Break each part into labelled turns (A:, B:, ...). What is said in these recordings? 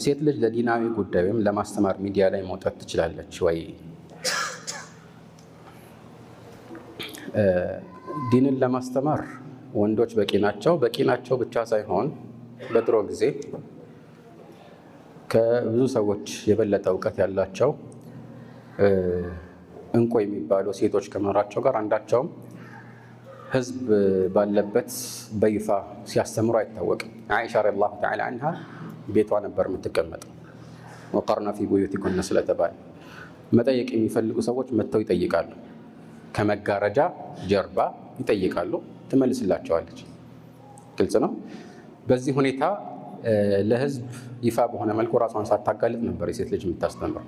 A: ሴት ልጅ ለዲናዊ ጉዳይ ወይም ለማስተማር ሚዲያ ላይ መውጣት ትችላለች ወይ? ዲንን ለማስተማር ወንዶች በቂ ናቸው። በቂ ናቸው ብቻ ሳይሆን በድሮ ጊዜ ከብዙ ሰዎች የበለጠ እውቀት ያላቸው እንቁ የሚባሉ ሴቶች ከመኖራቸው ጋር አንዳቸውም ህዝብ ባለበት በይፋ ሲያስተምሩ አይታወቅም። አይሻ ረዲየላሁ ተዓላ አንሃ ቤቷ ነበር የምትቀመጠው። ወቀርና ፊ ቡዩቲኩነ ስለተባለ መጠየቅ የሚፈልጉ ሰዎች መጥተው ይጠይቃሉ። ከመጋረጃ ጀርባ ይጠይቃሉ፣ ትመልስላቸዋለች። ግልጽ ነው። በዚህ ሁኔታ ለህዝብ ይፋ በሆነ መልኩ ራሷን ሳታጋልጥ ነበር የሴት ልጅ የምታስተምረው።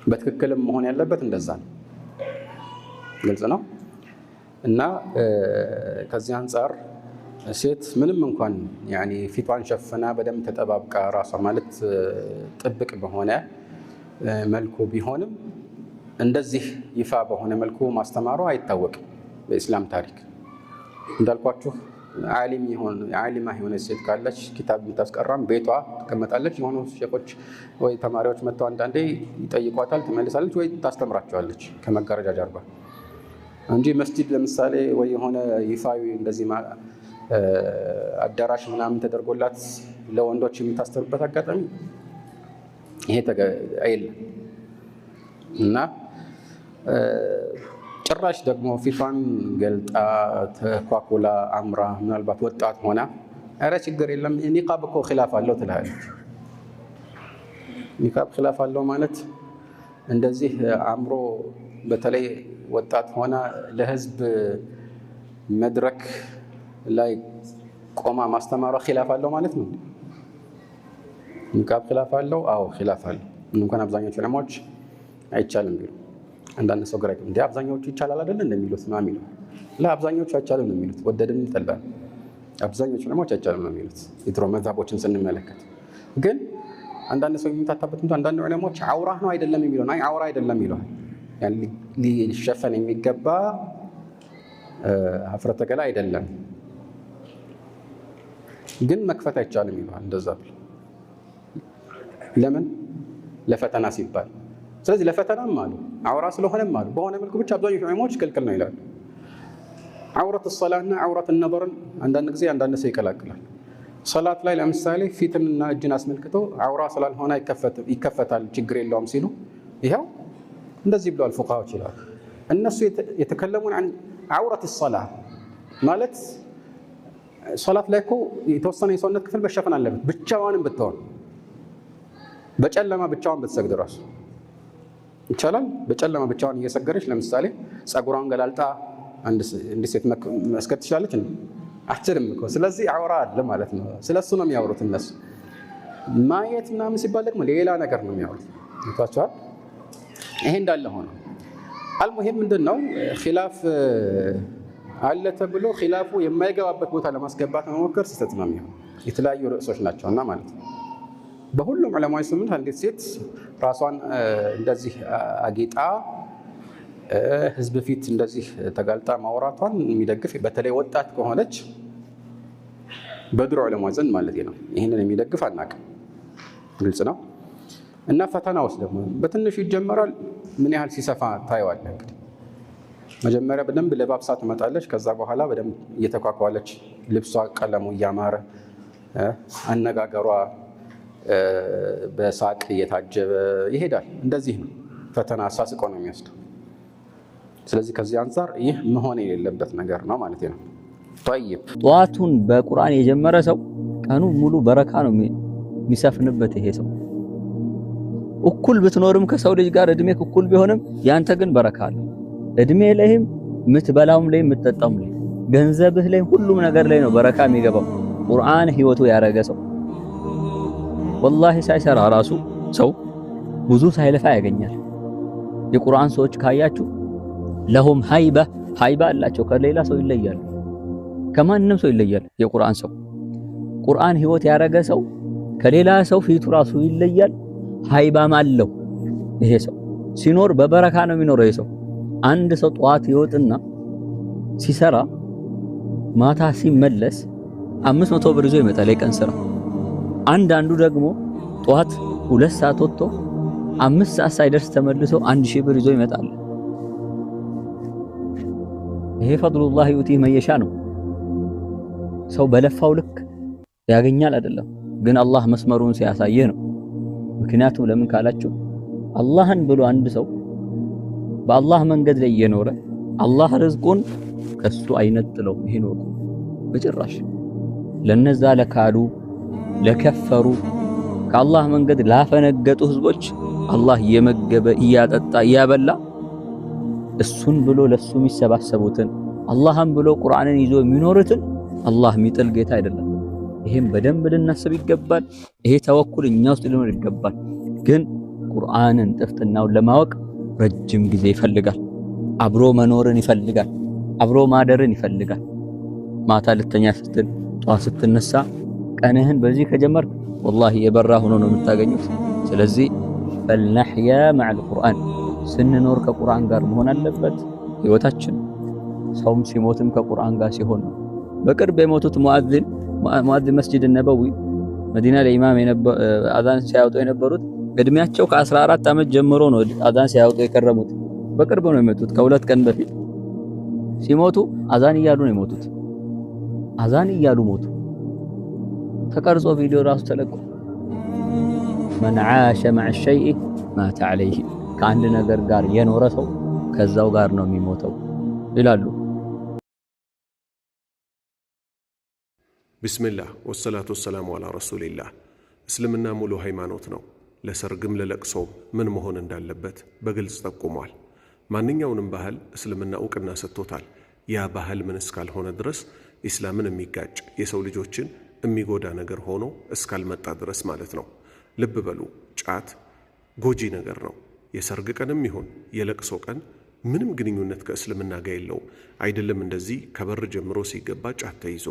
A: በትክክልም መሆን ያለበት እንደዛ ነው። ግልጽ ነው። እና ከዚህ አንጻር ሴት ምንም እንኳን ፊቷን ሸፍና በደንብ ተጠባብቃ ራሷ ማለት ጥብቅ በሆነ መልኩ ቢሆንም እንደዚህ ይፋ በሆነ መልኩ ማስተማሯ አይታወቅም በኢስላም ታሪክ። እንዳልኳችሁ ዓሊማ የሆነ ሴት ካለች ኪታብ የምታስቀራም ቤቷ ትቀመጣለች። የሆኑ ሼኾች ወይ ተማሪዎች መጥተው አንዳንዴ ይጠይቋታል፣ ትመልሳለች ወይ ታስተምራቸዋለች ከመጋረጃ ጀርባ እንጂ መስጂድ ለምሳሌ ወይ የሆነ ይፋዊ እንደዚህ አዳራሽ ምናምን ተደርጎላት ለወንዶች የምታስተምርበት አጋጣሚ ይሄ አይደለም። እና ጭራሽ ደግሞ ፊቷን ገልጣ ተኳኩላ አምራ ምናልባት ወጣት ሆና ኧረ ችግር የለም ኒቃብ እኮ ኺላፍ አለው ትላለች። ኒቃብ ኺላፍ አለው ማለት እንደዚህ አምሮ በተለይ ወጣት ሆና ለህዝብ መድረክ ላይ ቆማ ማስተማሯ ኺላፍ አለው ማለት ነው። ኒቃብ ኺላፍ አለው? አዎ ኺላፍ አለው። እንኳን አብዛኞቹ ዑለማዎች አይቻልም ቢሉ አንዳንድ ሰው ግራ እንደ አብዛኞቹ ይቻላል አይደል እንደሚሉት ነው የሚሉት። ለአብዛኞቹ አይቻልም ነው የሚሉት። ወደድም ጠላን አብዛኞቹ ዑለማዎች አይቻልም ነው የሚሉት። የድሮ መዛቦችን ስንመለከት ግን አንዳንድ ሰው የሚታታበት አንዳንድ ዑለማዎች አውራ ነው አይደለም የሚለው አይ አውራ አይደለም ይለዋል። ሊሸፈን የሚገባ ሀፍረተ ገላ አይደለም ግን መክፈት አይቻልም ይለዋል። እንደዛ ብሎ ለምን? ለፈተና ሲባል። ስለዚህ ለፈተናም አሉ አውራ ስለሆነም አሉ በሆነ መልኩ ብቻ አብዛኞቹ ዑለማዎች ክልክል ነው ይላሉ። ዐውረት ሰላትና ዐውረት ነظርን አንዳንድ ጊዜ አንዳንድ ሰው ይቀላቅላል። ሰላት ላይ ለምሳሌ ፊትንና እጅን አስመልክቶ አውራ ስላልሆነ ይከፈታል ችግር የለውም ሲሉ ይኸው እንደዚህ ብለዋል ፉቃሃዎች ይላሉ። እነሱ የተከለሙን عن ዐውረት الصلاة ማለት ሶላት ላይ እኮ የተወሰነ የሰውነት ክፍል መሸፈን አለበት። ብቻዋንም ብትሆን በጨለማ ብቻዋን ብትሰግድ ራሱ ይቻላል። በጨለማ ብቻዋን እየሰገደች ለምሳሌ ጸጉሯን ገላልጣ አንድ ሴት መስገድ ትችላለች እንዴ? አትችልም እኮ። ስለዚህ አውራ አለ ማለት ነው። ስለሱ ነው የሚያወሩት እነሱ። ማየት ምናምን ሲባል ደግሞ ሌላ ነገር ነው የሚያወሩት። እንታቻል። ይሄ እንዳለ ሆኖ አልሙሂም ምንድነው ኺላፍ አለ ተብሎ ኺላፉ የማይገባበት ቦታ ለማስገባት መሞከር ስህተት ነው የሚሆነው። የተለያዩ ርዕሶች ናቸውና ማለት ነው። በሁሉም ዑለማዎች ስምንት አንዲት ሴት ራሷን እንደዚህ አጌጣ ህዝብ ፊት እንደዚህ ተጋልጣ ማውራቷን የሚደግፍ በተለይ ወጣት ከሆነች በድሮ ዑለማዎች ዘንድ ማለት ነው ይህንን የሚደግፍ አናውቅም። ግልጽ ነው። እና ፈተና ውስጥ ደግሞ በትንሹ ይጀመራል። ምን ያህል ሲሰፋ ታየዋለህ። እንግዲህ መጀመሪያ በደንብ ለባብሳ ትመጣለች። ከዛ በኋላ በደንብ እየተኳኳለች ልብሷ ቀለሙ እያማረ አነጋገሯ በሳቅ እየታጀበ ይሄዳል። እንደዚህ ነው ፈተና አሳስቆ ነው የሚወስደው። ስለዚህ ከዚህ አንፃር ይህ መሆን የሌለበት ነገር ነው ማለት ነው። طيب
B: ጧቱን በቁርአን የጀመረ ሰው ቀኑ ሙሉ በረካ ነው የሚሰፍንበት። ይሄ ሰው እኩል ብትኖርም ከሰው ልጅ ጋር እድሜ እኩል ቢሆንም ያንተ ግን በረካ አለ። እድሜ ላይም ምትበላውም ላይ ምትጠጣውም ላይ ገንዘብህ ላይ ሁሉም ነገር ላይ ነው በረካ የሚገባው። ቁርአን ህይወቱ ያረገ ሰው ወላሂ ሳይሰራ ራሱ ሰው ብዙ ሳይለፋ ያገኛል። የቁርአን ሰዎች ካያችሁ ለሁም ሃይባ አላቸው። ከሌላ ሰው ይለያሉ፣ ከማንም ሰው ይለያል። የቁርአን ሰው ቁርአን ህይወት ያረገ ሰው ከሌላ ሰው ፊቱ ራሱ ይለያል። ሃይባም አለው። ይሄ ሰው ሲኖር በበረካ ነው የሚኖረው። ይሄ ሰው አንድ ሰው ጧት ይወጥና ሲሰራ ማታ ሲመለስ 500 ብር ይዞ ይመጣል የቀን ስራ። አንዳንዱ ደግሞ ጠዋት 2 ሰዓት ወጥቶ 5 ሰዓት ሳይደርስ ተመልሶ 1000 ብር ይዞ ይመጣል። ይሄ ፈድሉላህ ዩቲህ መየሻ ነው። ሰው በለፋው ልክ ያገኛል አይደለም፣ ግን አላህ መስመሩን ሲያሳየህ ነው። ምክንያቱም ለምን ካላችሁ አላህን ብሎ አንድ ሰው በአላህ መንገድ ላይ እየኖረ አላህ ርዝቁን ከሱ አይነጥለው። ይሄ ነው በጭራሽ። ለነዛ ለካዱ ለከፈሩ ከአላህ መንገድ ላፈነገጡ ህዝቦች አላህ እየመገበ እያጠጣ እያበላ እሱን ብሎ ለሱ የሚሰባሰቡትን አላህን ብሎ ቁርአንን ይዞ የሚኖሩትን አላህ የሚጥል ጌታ አይደለም። ይሄን በደንብ ልናስብ ይገባል። ይሄ ተወኩል እኛ ውስጥ ሊኖር ይገባል። ግን ቁርአንን ጥፍጥናውን ለማወቅ ረጅም ጊዜ ይፈልጋል። አብሮ መኖርን ይፈልጋል። አብሮ ማደርን ይፈልጋል። ማታ ልተኛ ስትል ጧት ስትነሳ ቀንህን በዚህ ከጀመርክ ወላሂ የበራ ሆኖ ነው የምታገኙት። ስለዚህ ፈልነህያ መዐል ቁርአን ስንኖር ከቁርአን ጋር መሆን አለበት ህይወታችን። ሰውም ሲሞትም ከቁርአን ጋር ሲሆን ነው። በቅርብ የሞቱት ሙአዚን መስጂድ ነበዊ መዲና ላይ ኢማም አዛን ሲያወጡ የነበሩት እድሜያቸው ከ14 ዓመት ጀምሮ ነው አዛን ሲያወጡ የከረሙት። በቅርብ ነው የሞቱት፣ ከ2 ቀን በፊት ሲሞቱ አዛን እያሉ ነው የሞቱት። አዛን እያሉ ሞቱ። ተቀርጾ ቪዲዮ ራሱ ተለቆ መን ዓሸ መዐ ሸይኢ ማተ ዐለይሂ፣ ከአንድ ነገር ጋር የኖረ ሰው ከዛው ጋር ነው የሚሞተው ይላሉ።
C: ቢስሚላህ ወሰላቱ ወሰላሙ ዐላ ረሱሊላህ። እስልምና ሙሉ ሃይማኖት ነው። ለሰርግም ለለቅሶም ምን መሆን እንዳለበት በግልጽ ጠቁሟል። ማንኛውንም ባህል እስልምና እውቅና ሰጥቶታል። ያ ባህል ምን እስካልሆነ ድረስ ኢስላምን የሚጋጭ የሰው ልጆችን የሚጎዳ ነገር ሆኖ እስካልመጣ ድረስ ማለት ነው። ልብ በሉ፣ ጫት ጎጂ ነገር ነው። የሰርግ ቀንም ይሁን የለቅሶ ቀን ምንም ግንኙነት ከእስልምና ጋር የለውም። አይደለም እንደዚህ ከበር ጀምሮ ሲገባ ጫት ተይዞ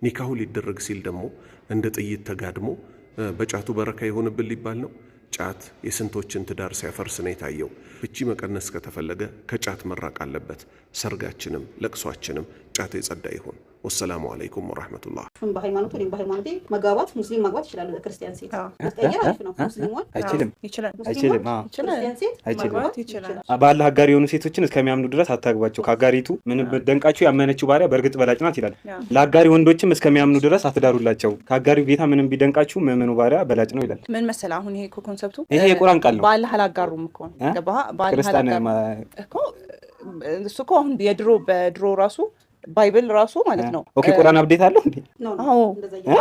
C: ኒካሁ ሊደረግ ሲል ደግሞ እንደ ጥይት ተጋድሞ በጫቱ በረካ ይሆንብል ሊባል ነው። ጫት የስንቶችን ትዳር ሲያፈርስ ነው የታየው። ፍቺ መቀነስ ከተፈለገ ከጫት መራቅ አለበት። ሰርጋችንም ለቅሷችንም ጫት የጸዳ ይሁን። ወሰላሙ አለይኩም ወራህመቱላህ።
D: በሃይማኖቱ እኔም በሃይማኖቴ መጋባት ሙስሊም ማግባት ይችላል። ክርስቲያን ሴት መስጠየር አሪፍ ነው። ሙስሊሞች
E: አይችልም።
D: ክርስቲያን ሴት ማግባት ይችላል።
E: ባለ አጋሪ የሆኑ ሴቶችን እስከሚያምኑ ድረስ አታግባቸው። ከአጋሪቱ ምን ደንቃችሁ ያመነችው ባሪያ በእርግጥ በላጭ ናት ይላል። ለአጋሪ ወንዶችም እስከሚያምኑ ድረስ አትዳሩላቸው። ከአጋሪው ጌታ ምንም ቢደንቃችሁ ምእመኑ ባሪያ በላጭ ነው ይላል።
F: ምን መሰለህ አሁን ይሄ እኮ ኮንሰፕቱ
E: ይሄ የቁርአን ቃል ነው።
F: ባላህ አላጋሩም እኮ ገባህ? ባላህ አላጋሩም እኮ እሱ እኮ አሁን በድሮ ራሱ ባይብል ራሱ ማለት ነው።
E: ኦኬ ቁርአን አፕዴት አለው እንዴ?
F: አዎ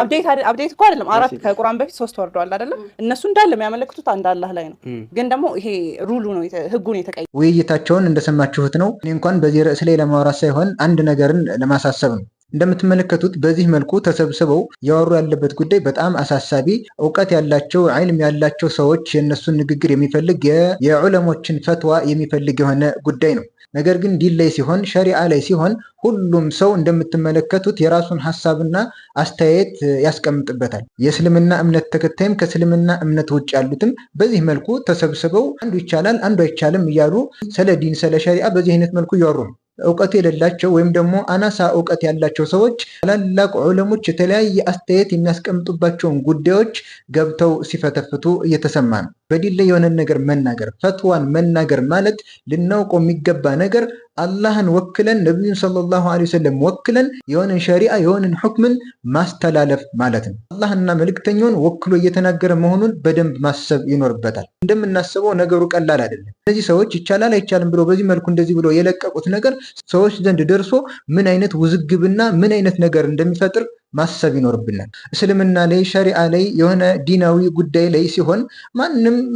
F: አፕዴት እኮ አይደለም። 4 ከቁርአን በፊት 3 ወርደዋል አይደለም? እነሱ እንዳለ የሚያመለክቱት አንድ አላህ ላይ ነው። ግን ደግሞ ይሄ ሩሉ ነው ህጉን የተቀየረ።
G: ውይይታቸውን እንደሰማችሁት ነው። እኔ እንኳን በዚህ ርዕስ ላይ ለማውራት ሳይሆን አንድ ነገርን ለማሳሰብ ነው። እንደምትመለከቱት በዚህ መልኩ ተሰብስበው ያወሩ ያለበት ጉዳይ በጣም አሳሳቢ፣ እውቀት ያላቸው ዒልም ያላቸው ሰዎች የእነሱን ንግግር የሚፈልግ የዑለሞችን ፈትዋ የሚፈልግ የሆነ ጉዳይ ነው። ነገር ግን ዲን ላይ ሲሆን ሸሪዓ ላይ ሲሆን ሁሉም ሰው እንደምትመለከቱት የራሱን ሐሳብና አስተያየት ያስቀምጥበታል። የእስልምና እምነት ተከታይም ከእስልምና እምነት ውጭ ያሉትም በዚህ መልኩ ተሰብስበው አንዱ ይቻላል አንዱ አይቻልም እያሉ ስለ ዲን ስለ ሸሪዓ በዚህ አይነት መልኩ እያወሩ ነው። እውቀት የሌላቸው ወይም ደግሞ አናሳ እውቀት ያላቸው ሰዎች ታላላቅ ዑለሞች የተለያየ አስተያየት የሚያስቀምጡባቸውን ጉዳዮች ገብተው ሲፈተፍቱ እየተሰማ ነው። በዲን ላይ የሆነ ነገር መናገር ፈትዋን መናገር ማለት ልናውቀው የሚገባ ነገር አላህን ወክለን ነቢዩን ሰለላሁ ዐለይሂ ወሰለም ወክለን የሆነን ሸሪዓ የሆነን ሁክምን ማስተላለፍ ማለት ነው። አላህና መልእክተኛውን ወክሎ እየተናገረ መሆኑን በደንብ ማሰብ ይኖርበታል። እንደምናስበው ነገሩ ቀላል አይደለም። እነዚህ ሰዎች ይቻላል አይቻልም ብሎ በዚህ መልኩ እንደዚህ ብሎ የለቀቁት ነገር ሰዎች ዘንድ ደርሶ ምን አይነት ውዝግብና ምን አይነት ነገር እንደሚፈጥር ማሰብ ይኖርብናል። እስልምና ላይ ሸሪዓ ላይ የሆነ ዲናዊ ጉዳይ ላይ ሲሆን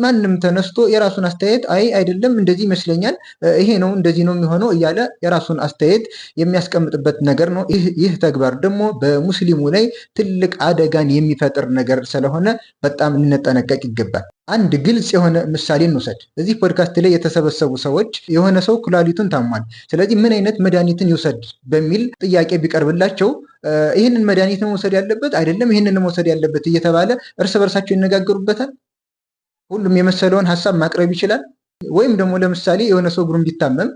G: ማንም ተነስቶ የራሱን አስተያየት አይደለም እንደዚህ ይመስለኛል ይሄ ነው እንደዚህ ነው የሚሆነው እያለ የራሱን አስተያየት የሚያስቀምጥበት ነገር ነው። ይህ ተግባር ደግሞ በሙስሊሙ ላይ ትልቅ አደጋን የሚፈጥር ነገር ስለሆነ በጣም ልንጠነቀቅ ይገባል። አንድ ግልጽ የሆነ ምሳሌ እንውሰድ። እዚህ ፖድካስት ላይ የተሰበሰቡ ሰዎች የሆነ ሰው ኩላሊቱን ታሟል፣ ስለዚህ ምን አይነት መድኃኒትን ይውሰድ በሚል ጥያቄ ቢቀርብላቸው ይህንን መድኃኒት ነው መውሰድ ያለበት አይደለም ይህንን መውሰድ ያለበት እየተባለ እርስ በርሳቸው ይነጋገሩበታል። ሁሉም የመሰለውን ሀሳብ ማቅረብ ይችላል። ወይም ደግሞ ለምሳሌ የሆነ ሰው እግሩን ቢታመም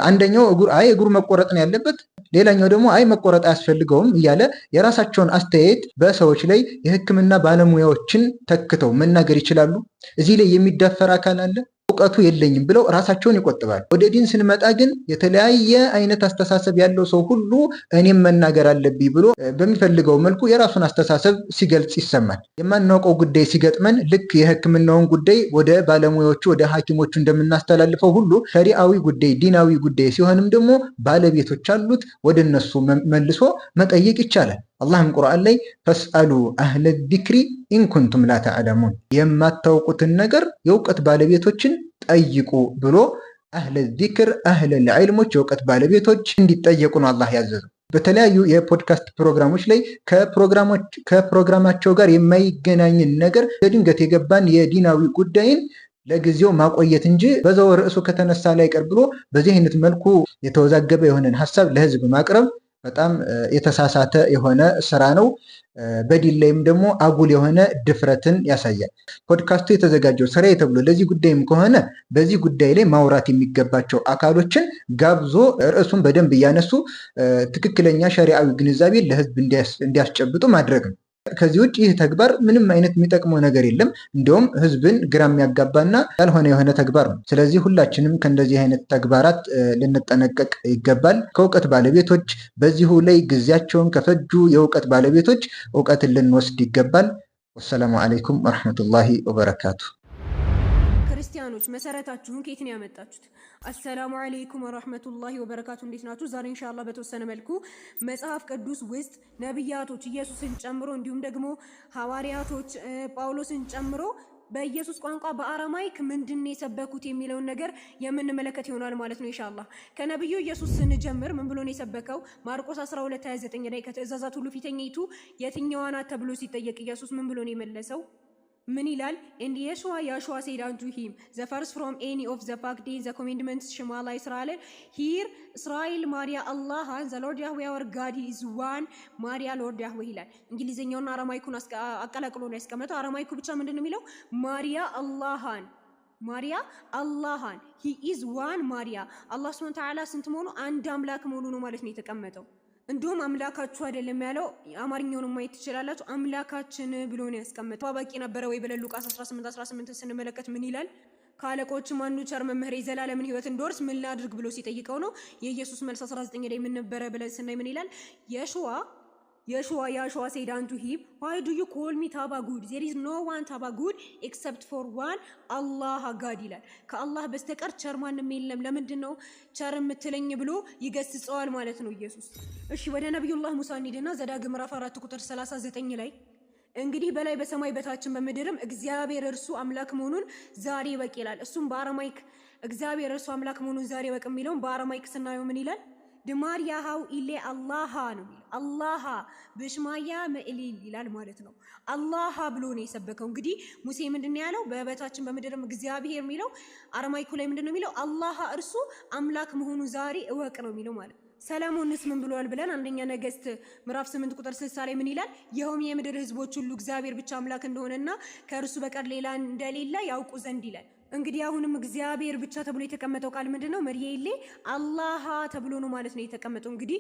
G: አንደኛው እግሩ መቆረጥ ነው ያለበት፣ ሌላኛው ደግሞ መቆረጥ አያስፈልገውም እያለ የራሳቸውን አስተያየት በሰዎች ላይ የሕክምና ባለሙያዎችን ተክተው መናገር ይችላሉ። እዚህ ላይ የሚዳፈር አካል አለ? እውቀቱ የለኝም ብለው ራሳቸውን ይቆጥባል። ወደ ዲን ስንመጣ ግን የተለያየ አይነት አስተሳሰብ ያለው ሰው ሁሉ እኔም መናገር አለብኝ ብሎ በሚፈልገው መልኩ የራሱን አስተሳሰብ ሲገልጽ ይሰማል። የማናውቀው ጉዳይ ሲገጥመን ልክ የሕክምናውን ጉዳይ ወደ ባለሙያዎቹ ወደ ሐኪሞቹ እንደምናስተላልፈው ሁሉ ሸሪዓዊ ጉዳይ ዲናዊ ጉዳይ ሲሆንም ደግሞ ባለቤቶች አሉት፣ ወደ እነሱ መልሶ መጠየቅ ይቻላል። አላህም ቁርአን ላይ ፈስአሉ አህለ ዚክሪ ኢንኩንቱም ላ ተዕለሙን የማታውቁትን ነገር የእውቀት ባለቤቶችን ጠይቁ ብሎ አህለ ዚክር አህለል ዒልሞች የእውቀት ባለቤቶች እንዲጠየቁ ነው አላህ ያዘዘው። በተለያዩ የፖድካስት ፕሮግራሞች ላይ ከፕሮግራማቸው ጋር የማይገናኝን ነገር ለድንገት የገባን የዲናዊ ጉዳይን ለጊዜው ማቆየት እንጂ በዛው ርዕሱ ከተነሳ ላይ ቀር ብሎ በዚህ አይነት መልኩ የተወዛገበ የሆነን ሐሳብ ለህዝብ ማቅረብ በጣም የተሳሳተ የሆነ ስራ ነው። በዲን ላይም ደግሞ አጉል የሆነ ድፍረትን ያሳያል። ፖድካስቱ የተዘጋጀው ስራዬ ተብሎ ለዚህ ጉዳይም ከሆነ በዚህ ጉዳይ ላይ ማውራት የሚገባቸው አካሎችን ጋብዞ ርዕሱን በደንብ እያነሱ ትክክለኛ ሸሪዓዊ ግንዛቤ ለህዝብ እንዲያስጨብጡ ማድረግ ነው። ከዚህ ውጭ ይህ ተግባር ምንም አይነት የሚጠቅመው ነገር የለም። እንዲሁም ህዝብን ግራ የሚያጋባና ያልሆነ የሆነ ተግባር ነው። ስለዚህ ሁላችንም ከእንደዚህ አይነት ተግባራት ልንጠነቀቅ ይገባል። ከእውቀት ባለቤቶች በዚሁ ላይ ጊዜያቸውን ከፈጁ የእውቀት ባለቤቶች እውቀትን ልንወስድ ይገባል። ወሰላሙ አለይኩም ወረሕመቱላሂ ወበረካቱ።
H: ክርስቲያኖች መሰረታችሁን ከየት ነው ያመጣችሁት? አሰላሙ አለይኩም ወራህመቱላሂ ወበረካቱ። እንዴት ናችሁ? ዛሬ ኢንሻአላህ በተወሰነ መልኩ መጽሐፍ ቅዱስ ውስጥ ነብያቶች ኢየሱስን ጨምሮ እንዲሁም ደግሞ ሐዋርያቶች ጳውሎስን ጨምሮ በኢየሱስ ቋንቋ በአረማይክ ምንድነው የሰበኩት የሚለውን ነገር የምንመለከት ይሆናል ማለት ነው ኢንሻአላህ። ከነብዩ ኢየሱስ ስንጀምር ምን ብሎ ነው የሰበከው? ማርቆስ 12:29 ላይ ከትእዛዛት ሁሉ ፊተኛይቱ የትኛዋ ናት ተብሎ ሲጠየቅ ኢየሱስ ምን ብሎ ነው የመለሰው? ምን ይላል? and Yeshua said unto him, the first from any of the fact in the commandments Shema Israel, hear Israel Maria Allah the Lord Yahweh our God is one Maria Lord Yahweh ይላል። እንግሊዘኛውና አረማይኩን አቀላቅሎ ነው ያስቀመጠው። አረማይኩ ብቻ ምንድነው የሚለው? ማሪያ አላህን he is one ማሪያ አላህ Subhanahu Wa Ta'ala ስንት መሆኑ አንድ አምላክ መሆኑ ነው ማለት ነው የተቀመጠው። እንዲሁም አምላካችሁ አይደለም ያለው አማርኛውን ማየት ትችላላችሁ። አምላካችን ብሎ ነው ያስቀመጠው። ባቂ ነበረ ወይ ብለን ሉቃስ 18:18 ስንመለከት ምን ይላል? ካለቆች ማኑ ቸር መምህር የዘላለምን ሕይወት እንዶርስ ምን ላድርግ ብሎ ሲጠይቀው ነው የኢየሱስ መልስ 19 ላይ ምን ነበረ ብለን ስናይ ምን ይላል? Yeshua said unto him, why do you call me Tabagud? There is no one Tabagud except for one Allah God ይላል። ከአላህ በስተቀር ቸር ማንም የለም። ለምንድነው ቸር የምትለኝ ብሎ ይገስጸዋል ማለት ነው ኢየሱስ። እሺ ወደ ነብዩላህ ሙሳ እንሂድና ዘዳግም ምዕራፍ 4 ቁጥር 39 ላይ እንግዲህ በላይ በሰማይ በታችን በምድርም እግዚአብሔር እርሱ አምላክ መሆኑን ዛሬ ወቅ ይላል። እሱም በአረማይክ እግዚአብሔር እርሱ አምላክ መሆኑን ዛሬ ወቅ የሚለውን በአረማይክ ስናየው ምን ይላል? ድማርያሃው ኢሌ አላሃ ነው የሚለው። አላሃ በሽማያ መእሊል ይላል ማለት ነው። አላሃ ብሎ ነው የሰበከው። እንግዲህ ሙሴ ምንድነው ያለው? በበታችን በምድርም እግዚአብሔር የሚለው አረማይኩ ላይ ምንድነው የሚለው? አላሃ እርሱ አምላክ መሆኑን ዛሬ እወቅ ነው የሚለው ማለት ነው። ሰለሞንስ ምን ብሏል ብለን አንደኛ ነገሥት ምዕራፍ 8 ቁጥር 60 ላይ ምን ይላል? ይኸውም የምድር ህዝቦች ሁሉ እግዚአብሔር ብቻ አምላክ እንደሆነና ከእርሱ በቀር ሌላ እንደሌለ ያውቁ ዘንድ ይላል። እንግዲህ አሁንም እግዚአብሔር ብቻ ተብሎ የተቀመጠው ቃል ምንድነው? መርየሌ አላህ ተብሎ ነው ማለት ነው የተቀመጠው። እንግዲህ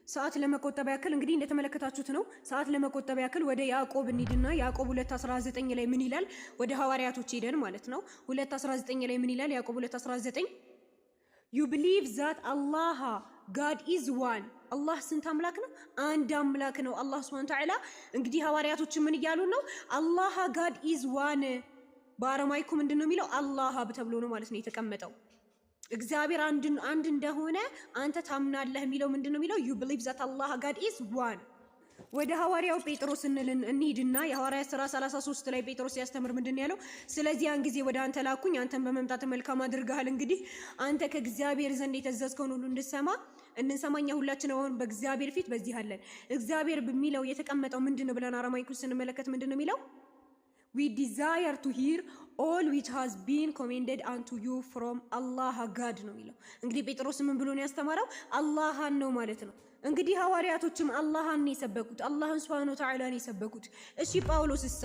H: ሰዓት ለመቆጠብ ያክል እንግዲህ እንደተመለከታችሁት ነው። ሰዓት ለመቆጠብ ያክል ወደ ያዕቆብ እንሂድና ያዕቆብ 2:19 ላይ ምን ይላል? ወደ ሐዋርያቶች ሄደን ማለት ነው 2:19 ላይ ምን ይላል? ያዕቆብ 2:19 you believe that Allah God is one አላህ ስንት አምላክ ነው? አንድ አምላክ ነው አላህ Subhanahu Wa Ta'ala። እንግዲህ ሐዋርያቶች ምን እያሉ ነው? አላህ God is one በአረማይኩ ምንድነው የሚለው? አላህ ተብሎ ነው ማለት ነው የተቀመጠው። እግዚአብሔር አንድ እንደሆነ አንተ ታምናለህ የሚለው ምንድነው የሚለው? you believe that Allah God is one። ወደ ሐዋርያው ጴጥሮስ እንሂድና የሐዋርያት ሥራ 33 ላይ ጴጥሮስ ሲያስተምር ምንድነው ያለው? ስለዚህ ያን ጊዜ ወደ አንተ ላኩኝ፣ አንተን በመምጣት መልካም አድርገሃል። እንግዲህ አንተ ከእግዚአብሔር ዘንድ የተዘዝከውን ሁሉ እንሰማኛ ሁላችን አሁን በእግዚአብሔር ፊት በዚህ አለን። እግዚአብሔር በሚለው የተቀመጠው ምንድነው ብለን አረማይኩ ስንመለከት ምንድነው የሚለው? we desire to hear all which has been commanded unto you from Allah God ነው የሚለው። እንግዲህ ጴጥሮስ ምን ብሎ ነው ያስተማረው? አላህን ነው ማለት ነው። እንግዲህ ሐዋርያቶችም አላህን ነው የሰበኩት፣ አላህን Subhanahu Wa Ta'ala ነው የሰበኩት። እሺ ጳውሎስሳ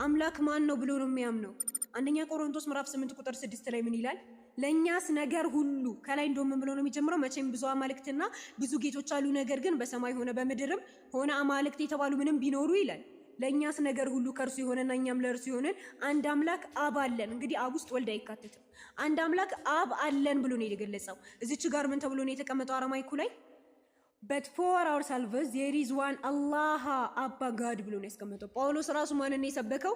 H: አምላክ ማን ነው ብሎ ነው የሚያምነው? አንደኛ ቆሮንቶስ ምዕራፍ 8 ቁጥር 6 ላይ ምን ይላል? ለኛስ ነገር ሁሉ ከላይ እንደውም ምን ብሎ ነው የሚጀምረው? መቼም ብዙ አማልክትና ብዙ ጌቶች አሉ፣ ነገር ግን በሰማይ ሆነ በምድርም ሆነ አማልክት የተባሉ ምንም ቢኖሩ ይላል ለኛስ ነገር ሁሉ ከእርሱ የሆነና እኛም ለእርሱ የሆነን አንድ አምላክ አብ አለን። እንግዲህ አብ ውስጥ ወልድ አይካተትም። አንድ አምላክ አብ አለን ብሎ ነው የገለጸው። እዚች ጋር ምን ተብሎ ነው የተቀመጠው? አረማይኩ ላይ but for ourselves there is one Allah Abba God ብሎ ነው ያስቀመጠው። ጳውሎስ ራሱ ማንን የሰበከው?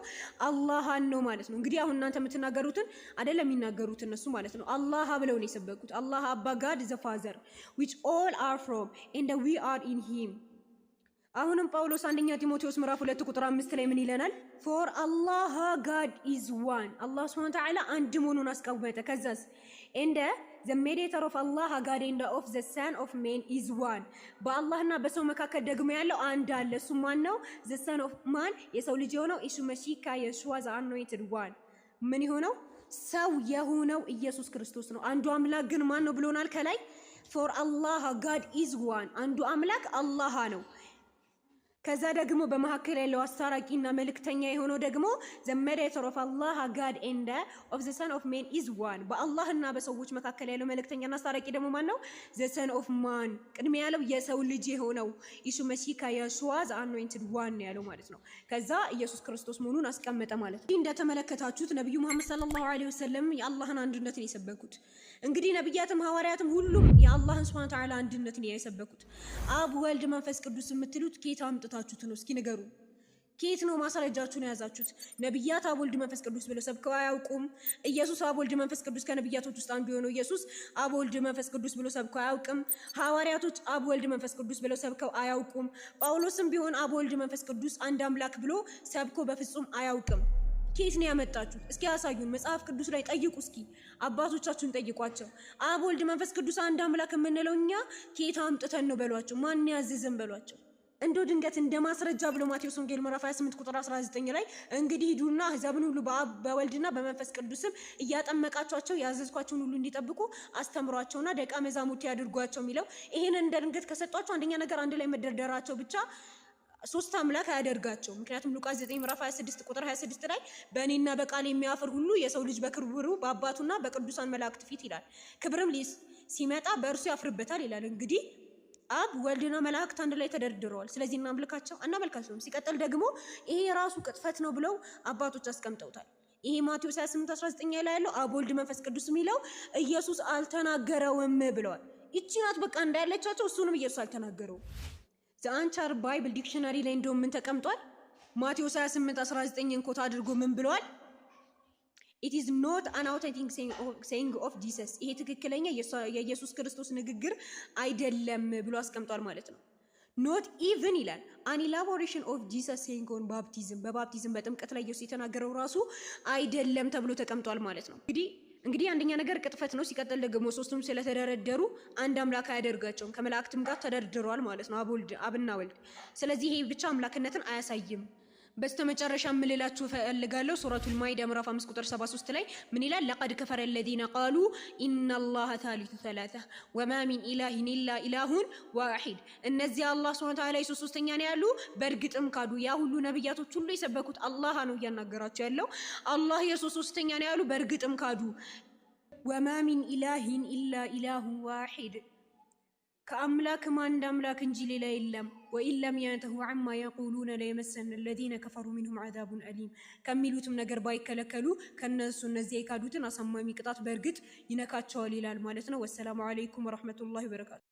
H: አላህን ነው ማለት ነው። እንግዲህ አሁን እናንተ የምትናገሩትን አይደለም የሚናገሩት እነሱ ማለት ነው። አላህ ብለው ነው የሰበኩት። አላህ Abba God the Father which all are from and we are in him። አሁንም ጳውሎስ አንደኛ ጢሞቴዎስ ምዕራፍ 2 ቁጥር 5 ላይ ምን ይለናል? for Allah God is one አላህ Subhanahu wa ta'ala አንድ መሆኑን አስቀመጠ። ከዛስ and the mediator of Allah God and of the son of man is one በአላህና በሰው መካከል ደግሞ ያለው አንድ አለ። እሱ ማን ነው? the son of man የሰው ልጅ የሆነው ኢየሱስ መሲህ የሹዋ the anointed one ምን የሆነው ሰው የሆነው ኢየሱስ ክርስቶስ ነው። አንዱ አምላክ ግን ማን ነው ብሎናል ከላይ? for Allah God is one አንዱ አምላክ አላህ ነው። ከዛ ደግሞ በመሐከል ያለው አስታራቂና መልእክተኛ የሆነው ደግሞ the mediator of Allah God and of the son of man is one በአላህና በሰዎች መካከል ያለው መልእክተኛና አስታራቂ ደግሞ ማን ነው? the son of man ቅድሚያ ያለው የሰው ልጅ የሆነው ኢየሱስ መሲህ የሹዋ the anointed one ያለው ማለት ነው። ከዛ ኢየሱስ ክርስቶስ መሆኑን አስቀመጠ ማለት ነው። እንደተመለከታችሁት ነብዩ መሐመድ ሰለላሁ ዐለይሂ ወሰለም የአላህን አንድነትን የሰበኩት። እንግዲህ ነብያትም ሐዋርያትም ሁሉም የአላህን ሱብሃነሁ ወተዓላ አንድነትን የሰበኩት። አብ ወልድ መንፈስ ቅዱስ የምትሉት ኬት አምጥታችሁት ነው? እስኪ ንገሩ። ኬት ነው ማስረጃችሁን የያዛችሁት? ነብያት አብ ወልድ መንፈስ ቅዱስ ብለው ሰብከው አያውቁም። ኢየሱስ አብ ወልድ መንፈስ ቅዱስ ከነብያቶች ውስጥ አንዱ የሆነው ኢየሱስ አብ ወልድ መንፈስ ቅዱስ ብለው ሰብከው አያውቅም። ሐዋርያቶች አብ ወልድ መንፈስ ቅዱስ ብለው ሰብከው አያውቁም። ጳውሎስም ቢሆን አብ ወልድ መንፈስ ቅዱስ አንድ አምላክ ብሎ ሰብኮ በፍጹም አያውቅም። ኬት ነው ያመጣችሁት? እስኪ ያሳዩን። መጽሐፍ ቅዱስ ላይ ጠይቁ። እስኪ አባቶቻችሁን ጠይቋቸው። አብ ወልድ መንፈስ ቅዱስ አንድ አምላክ የምንለው እኛ ኬት አምጥተን ነው በሏቸው። ማን ያዘዘን በሏቸው። እንደው ድንገት እንደ ማስረጃ ብሎ ማቴዎስ ወንጌል ምዕራፍ 28 ቁጥር 19 ላይ እንግዲህ ሂዱና አሕዛብን ሁሉ በአብ በወልድና በመንፈስ ቅዱስም እያጠመቃቸዋቸው ያዘዝኳቸውን ሁሉ እንዲጠብቁ አስተምሯቸውና ደቀ መዛሙርት ያድርጓቸው የሚለው ይሄንን እንደ ድንገት ከሰጧቸው አንደኛ ነገር አንድ ላይ መደርደራቸው ብቻ ሶስት አምላክ አያደርጋቸው። ምክንያቱም ሉቃስ 9 ምዕራፍ 26 ቁጥር 26 ላይ በእኔና በቃል የሚያፍር ሁሉ የሰው ልጅ በክብሩ በአባቱና በቅዱሳን መላእክት ፊት ይላል ክብርም ሲመጣ በእርሱ ያፍርበታል ይላል። እንግዲህ አብ ወልድና መላእክት አንድ ላይ ተደርድረዋል። ስለዚህ እናመልካቸውም። ሲቀጥል ደግሞ ይሄ ራሱ ቅጥፈት ነው ብለው አባቶች አስቀምጠውታል። ይሄ ማቴዎስ 28:19 ላይ ያለው አብ ወልድ መንፈስ ቅዱስ የሚለው ኢየሱስ አልተናገረውም ብለዋል። ይቺ ናት በቃ እንዳያለቻቸው እሱንም ኢየሱስ አልተናገረውም። አንቻር ባይብል ዲክሽነሪ ላይ እንደውም ምን ተቀምጧል? ማቴዎስ 28:19 ኮት አድርጎ ምን ብለዋል? it is not an authentic saying of Jesus ይሄ ትክክለኛ የኢየሱስ ክርስቶስ ንግግር አይደለም ብሎ አስቀምጧል ማለት ነው። not even ይላል an elaboration of Jesus saying on baptism በባፕቲዝም በጥምቀት ላይ ኢየሱስ የተናገረው ራሱ አይደለም ተብሎ ተቀምጧል ማለት ነው። እንግዲህ አንደኛ ነገር ቅጥፈት ነው። ሲቀጥል ደግሞ ሶስቱም ስለተደረደሩ አንድ አምላክ አያደርጋቸውም። ከመላእክትም ጋር ተደርድረዋል ማለት ነው አብና ወልድ። ስለዚህ ይሄ ብቻ አምላክነትን አያሳይም። በስተመጨረሻ ምልላችሁ ፈልጋለሁ ሱረቱል ማኢዳ ምዕራፍ 5 ቁጥር 73 ላይ ምን ይላል? ለቀድ ከፈረ الذين قالوا ان الله ثالث ثلاثه وما من اله الا اله واحد እነዚህ አላህ Subhanahu Wa Ta'ala ሶስተኛ ነው ያሉ በእርግጥም ካዱ። ያ ሁሉ ነብያቶች ሁሉ የሰበኩት አላህ ነው እያናገራቸው ያለው አላህ ሶስተኛ ነው ያሉ በእርግጥም ካዱ። وما من اله الا اله واحد ከአምላክ አንድ አምላክ እንጂ ሌላ የለም። ወኢለም ያንተሁ عما يقولون ليمسن الذين كفروا منهم عذاب أليم ከሚሉትም ነገር ባይከለከሉ ከነሱ እነዚህ የካዱትን አሳማሚ ቅጣት በእርግጥ ይነካቸዋል ይላል ማለት ነው። ወሰላሙ አለይኩም ወራህመቱላሂ ወበረካቱ።